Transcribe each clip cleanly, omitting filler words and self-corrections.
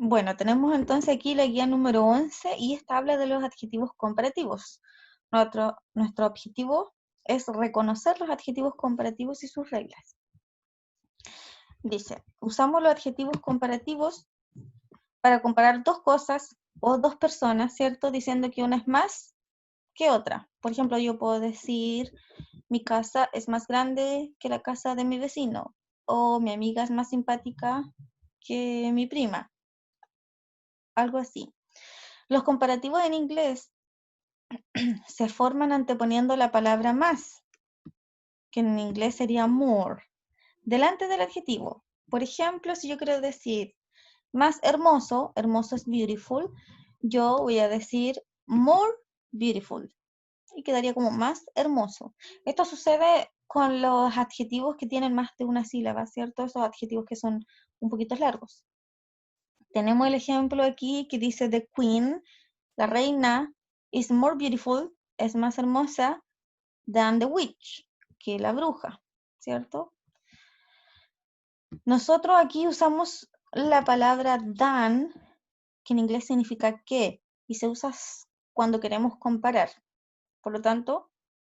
Bueno, tenemos entonces aquí la guía número 11 y esta habla de los adjetivos comparativos. Nuestro objetivo es reconocer los adjetivos comparativos y sus reglas. Dice, usamos los adjetivos comparativos para comparar dos cosas o dos personas, ¿cierto? Diciendo que una es más que otra. Por ejemplo, yo puedo decir, mi casa es más grande que la casa de mi vecino, o mi amiga es más simpática que mi prima, algo así. Los comparativos en inglés se forman anteponiendo la palabra más, que en inglés sería more, delante del adjetivo. Por ejemplo, si yo quiero decir más hermoso, hermoso es beautiful, yo voy a decir more beautiful y quedaría como más hermoso. Esto sucede con los adjetivos que tienen más de una sílaba, ¿cierto? Esos adjetivos que son un poquito largos. Tenemos el ejemplo aquí que dice the queen, la reina, is more beautiful, es más hermosa, than the witch, que la bruja, ¿cierto? Nosotros aquí usamos la palabra than, que en inglés significa que, y se usa cuando queremos comparar. Por lo tanto,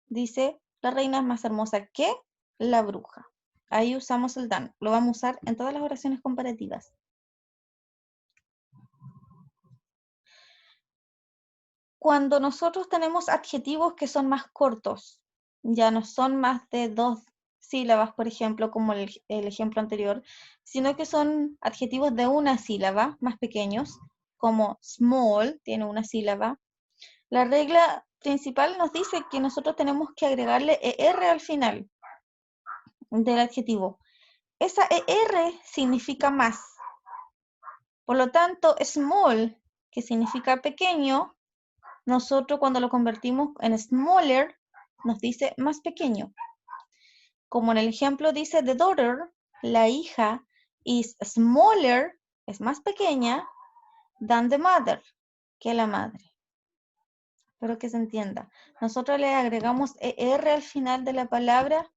dice, la reina es más hermosa que la bruja. Ahí usamos el than. Lo vamos a usar en todas las oraciones comparativas. Cuando nosotros tenemos adjetivos que son más cortos, ya no son más de dos sílabas, por ejemplo, como el ejemplo anterior, sino que son adjetivos de una sílaba, más pequeños, como small, tiene una sílaba. La regla principal nos dice que nosotros tenemos que agregarle ER al final del adjetivo. Esa ER significa más. Por lo tanto, small, que significa pequeño, nosotros cuando lo convertimos en smaller, nos dice más pequeño. Como en el ejemplo dice the daughter, la hija, is smaller, es más pequeña, than the mother, que la madre. Espero que se entienda. Nosotros le agregamos ER al final de la palabra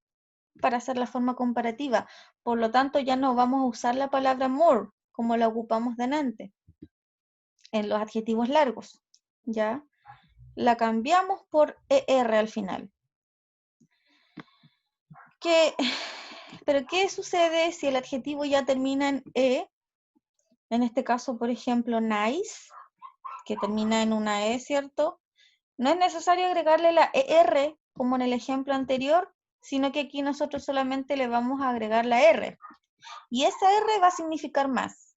para hacer la forma comparativa. Por lo tanto, ya no vamos a usar la palabra more, como la ocupamos delante, en los adjetivos largos, ¿ya? La cambiamos por ER al final. ¿Pero qué sucede si el adjetivo ya termina en E? En este caso, por ejemplo, nice, que termina en una E, ¿cierto? No es necesario agregarle la ER, como en el ejemplo anterior, sino que aquí nosotros solamente le vamos a agregar la R. Y esa R va a significar más.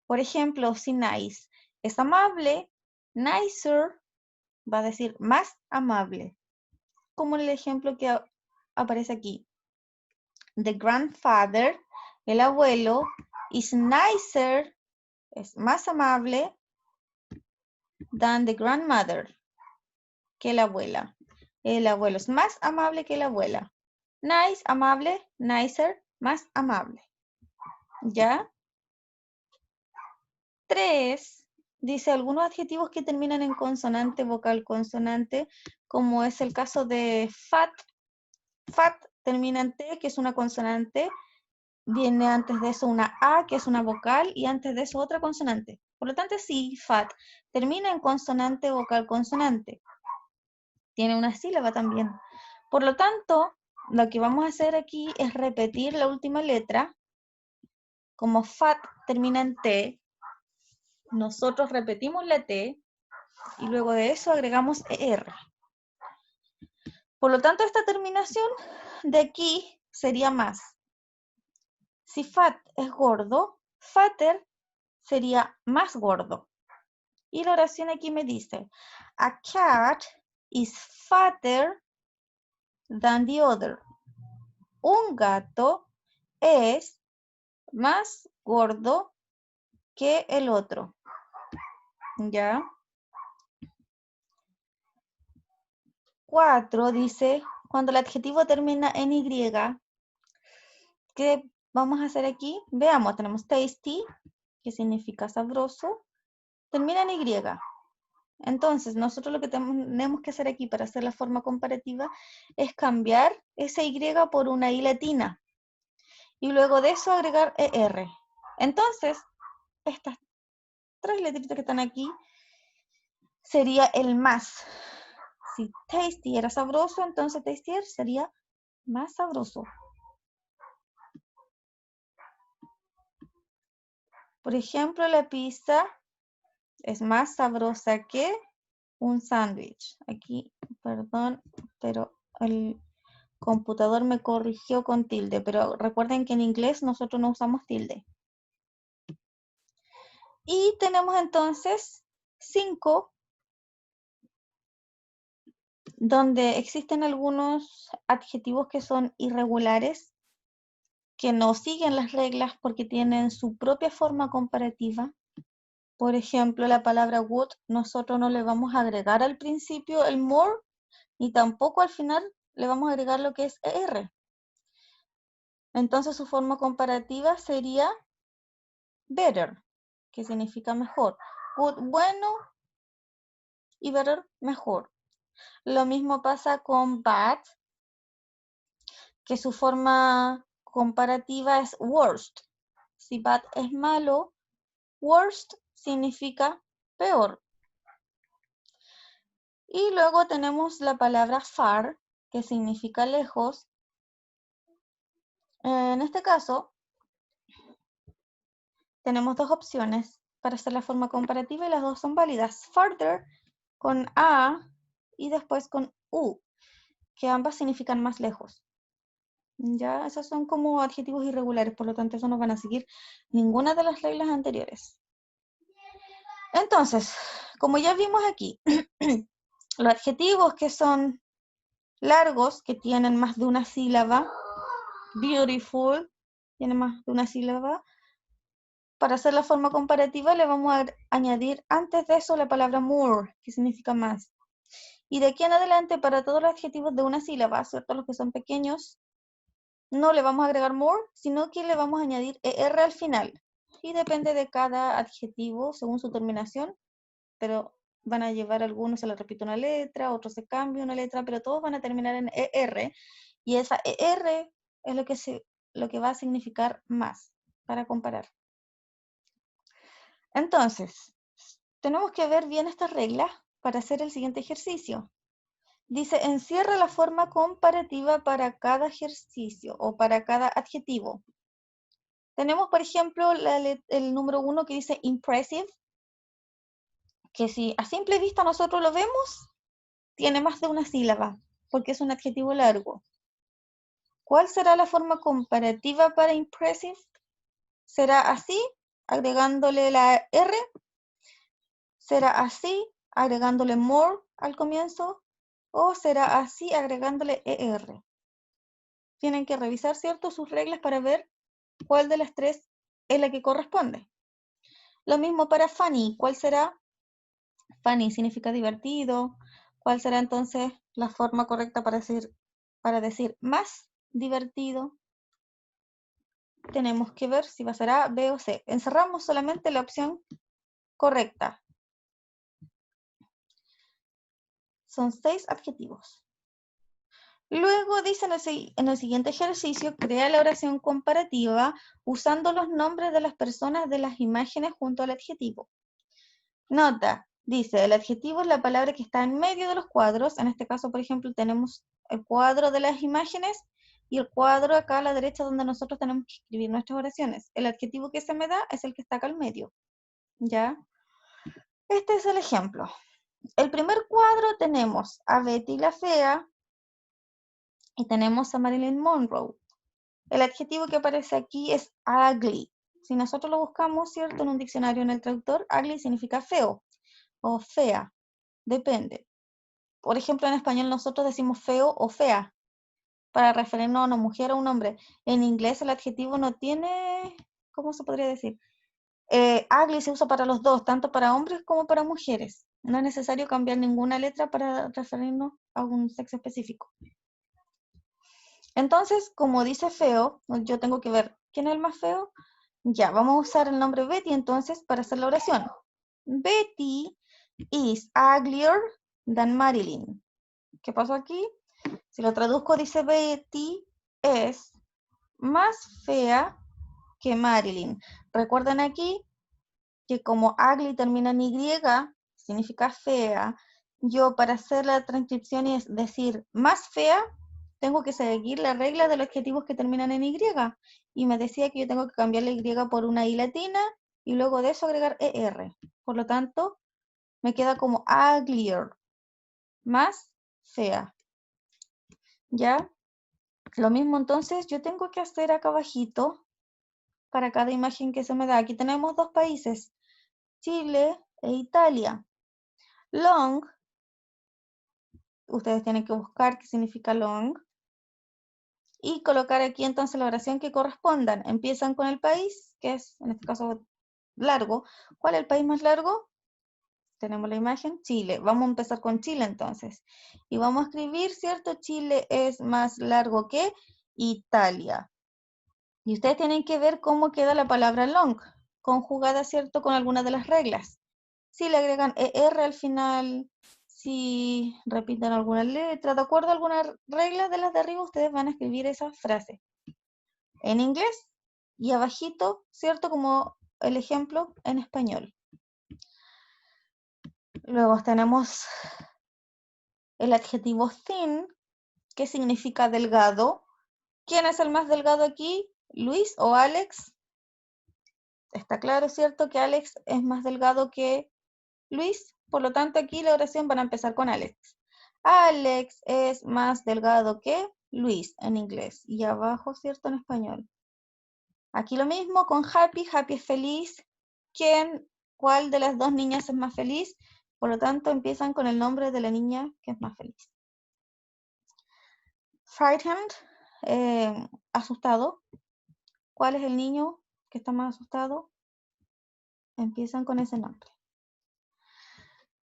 Por ejemplo, si nice es amable, nicer va a decir más amable, como en el ejemplo que aparece aquí. The grandfather, el abuelo, is nicer, es más amable, than the grandmother, que la abuela. El abuelo es más amable que la abuela. Nice, amable, nicer, más amable. ¿Ya? 3. Dice algunos adjetivos que terminan en consonante, vocal, consonante, como es el caso de fat. Fat termina en T, que es una consonante. Viene antes de eso una A, que es una vocal, y antes de eso otra consonante. Por lo tanto, sí, fat termina en consonante, vocal, consonante. Tiene una sílaba también. Por lo tanto, lo que vamos a hacer aquí es repetir la última letra. Como fat termina en T, nosotros repetimos la T y luego de eso agregamos ER. Por lo tanto, esta terminación de aquí sería más. Si fat es gordo, fatter sería más gordo. Y la oración aquí me dice, a cat is fatter than the other. Un gato es más gordo que el otro. ¿Ya? 4 dice, cuando el adjetivo termina en Y, ¿qué vamos a hacer aquí? Veamos, tenemos tasty, que significa sabroso, termina en Y. Entonces, nosotros lo que tenemos que hacer aquí para hacer la forma comparativa es cambiar esa Y por una I latina. Y luego de eso agregar ER. Entonces, esta tres letritas que están aquí, sería el más. Si tasty era sabroso, entonces tastier sería más sabroso. Por ejemplo, la pizza es más sabrosa que un sándwich. Aquí, perdón, pero el computador me corrigió con tilde, pero recuerden que en inglés nosotros no usamos tilde. Y tenemos entonces 5, donde existen algunos adjetivos que son irregulares, que no siguen las reglas porque tienen su propia forma comparativa. Por ejemplo, la palabra would, nosotros no le vamos a agregar al principio el more, ni tampoco al final le vamos a agregar lo que es er. Entonces su forma comparativa sería better, que significa mejor. Good, bueno, y better, mejor. Lo mismo pasa con bad, que su forma comparativa es worst. Si bad es malo, worst significa peor. Y luego tenemos la palabra far, que significa lejos. En este caso, tenemos dos opciones para hacer la forma comparativa y las dos son válidas. Farther con A y después con U, que ambas significan más lejos. Ya, esos son como adjetivos irregulares, por lo tanto, eso no van a seguir ninguna de las reglas anteriores. Entonces, como ya vimos aquí, los adjetivos que son largos, que tienen más de una sílaba, beautiful, tiene más de una sílaba, para hacer la forma comparativa le vamos a añadir antes de eso la palabra more, que significa más. Y de aquí en adelante, para todos los adjetivos de una sílaba, ¿cierto? Los que son pequeños, no le vamos a agregar more, sino que le vamos a añadir er al final. Y depende de cada adjetivo según su terminación, pero van a llevar algunos, se le repite una letra, otros se cambia una letra, pero todos van a terminar en er. Y esa er es lo que va a significar más para comparar. Entonces, tenemos que ver bien estas reglas para hacer el siguiente ejercicio. Dice, encierra la forma comparativa para cada ejercicio o para cada adjetivo. Tenemos, por ejemplo, el número 1 que dice impressive, que si a simple vista nosotros lo vemos, tiene más de una sílaba, porque es un adjetivo largo. ¿Cuál será la forma comparativa para impressive? ¿Será así, agregándole la R? ¿Será así, agregándole more al comienzo? ¿O será así, agregándole ER? Tienen que revisar, ¿cierto?, sus reglas para ver cuál de las tres es la que corresponde. Lo mismo para funny. ¿Cuál será? Funny significa divertido. ¿Cuál será entonces la forma correcta para decir más divertido? Tenemos que ver si va a ser A, B o C. Encerramos solamente la opción correcta. Son 6 adjetivos. Luego dice en el siguiente ejercicio, crea la oración comparativa usando los nombres de las personas de las imágenes junto al adjetivo. Nota, dice, el adjetivo es la palabra que está en medio de los cuadros. En este caso, por ejemplo, tenemos el cuadro de las imágenes y el cuadro acá a la derecha donde nosotros tenemos que escribir nuestras oraciones. El adjetivo que se me da es el que está acá al medio. ¿Ya? Este es el ejemplo. El primer cuadro tenemos a Betty la fea y tenemos a Marilyn Monroe. El adjetivo que aparece aquí es ugly. Si nosotros lo buscamos, ¿cierto?, en un diccionario en el traductor, ugly significa feo o fea, depende. Por ejemplo, en español nosotros decimos feo o fea para referirnos a una mujer o un hombre. En inglés el adjetivo no tiene, ¿cómo se podría decir? Ugly se usa para los dos, tanto para hombres como para mujeres. No es necesario cambiar ninguna letra para referirnos a un sexo específico. Entonces, como dice feo, yo tengo que ver quién es el más feo. Ya, vamos a usar el nombre Betty entonces para hacer la oración. Betty is uglier than Marilyn. ¿Qué pasó aquí? Si lo traduzco, dice Betty es más fea que Marilyn. Recuerden aquí que como ugly termina en Y, significa fea, yo para hacer la transcripción y decir más fea, tengo que seguir la regla de los adjetivos que terminan en Y. Y me decía que yo tengo que cambiar la Y por una I latina y luego de eso agregar ER. Por lo tanto, me queda como uglier, más fea. ¿Ya? Lo mismo entonces yo tengo que hacer acá abajito para cada imagen que se me da. Aquí tenemos dos países, Chile e Italia. Long, ustedes tienen que buscar qué significa long y colocar aquí entonces la oración que correspondan. Empiezan con el país, que es en este caso largo. ¿Cuál es el país más largo? Tenemos la imagen, Chile. Vamos a empezar con Chile entonces. Y vamos a escribir, ¿cierto? Chile es más largo que Italia. Y ustedes tienen que ver cómo queda la palabra long, conjugada, ¿cierto? Con algunas de las reglas. Si le agregan ER al final, si repiten alguna letra, de acuerdo a algunas reglas de las de arriba, ustedes van a escribir esa frase en inglés y abajito, ¿cierto? Como el ejemplo en español. Luego tenemos el adjetivo thin, que significa delgado. ¿Quién es el más delgado aquí? ¿Luis o Alex? Está claro, ¿cierto? Que Alex es más delgado que Luis. Por lo tanto, aquí la oración van a empezar con Alex. Alex es más delgado que Luis en inglés. Y abajo, ¿cierto? En español. Aquí lo mismo con happy. Happy es feliz. ¿Cuál de las dos niñas es más feliz? Por lo tanto, empiezan con el nombre de la niña que es más feliz. Frightened, asustado. ¿Cuál es el niño que está más asustado? Empiezan con ese nombre.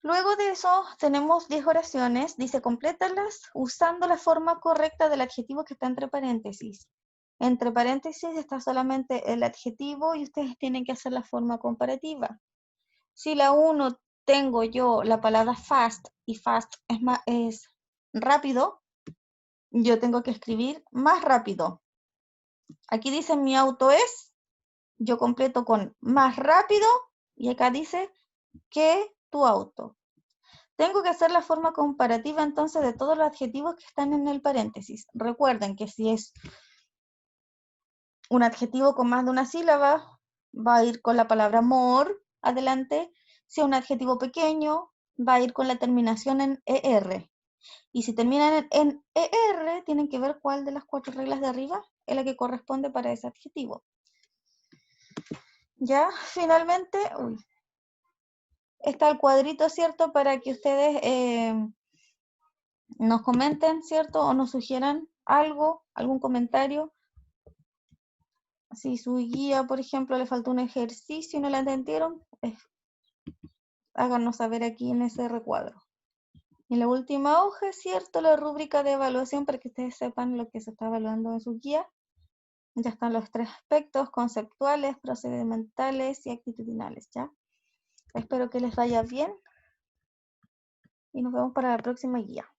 Luego de eso tenemos 10 oraciones. Dice, complétalas usando la forma correcta del adjetivo que está entre paréntesis. Entre paréntesis está solamente el adjetivo y ustedes tienen que hacer la forma comparativa. Si la 1 tengo yo la palabra fast y fast es rápido, yo tengo que escribir más rápido. Aquí dice mi auto es, yo completo con más rápido y acá dice que tu auto. Tengo que hacer la forma comparativa entonces de todos los adjetivos que están en el paréntesis. Recuerden que si es un adjetivo con más de una sílaba, va a ir con la palabra more adelante. Si es un adjetivo pequeño, va a ir con la terminación en ER. Y si terminan en ER, tienen que ver cuál de las 4 reglas de arriba es la que corresponde para ese adjetivo. Ya, finalmente, está el cuadrito, ¿cierto? Para que ustedes nos comenten, ¿cierto? O nos sugieran algo, algún comentario. Si su guía, por ejemplo, le faltó un ejercicio y no la entendieron, háganos saber aquí en ese recuadro. Y la última hoja, ¿cierto? La rúbrica de evaluación para que ustedes sepan lo que se está evaluando en su guía. Ya están los 3 aspectos, conceptuales, procedimentales y actitudinales, ¿ya? Espero que les vaya bien y nos vemos para la próxima guía.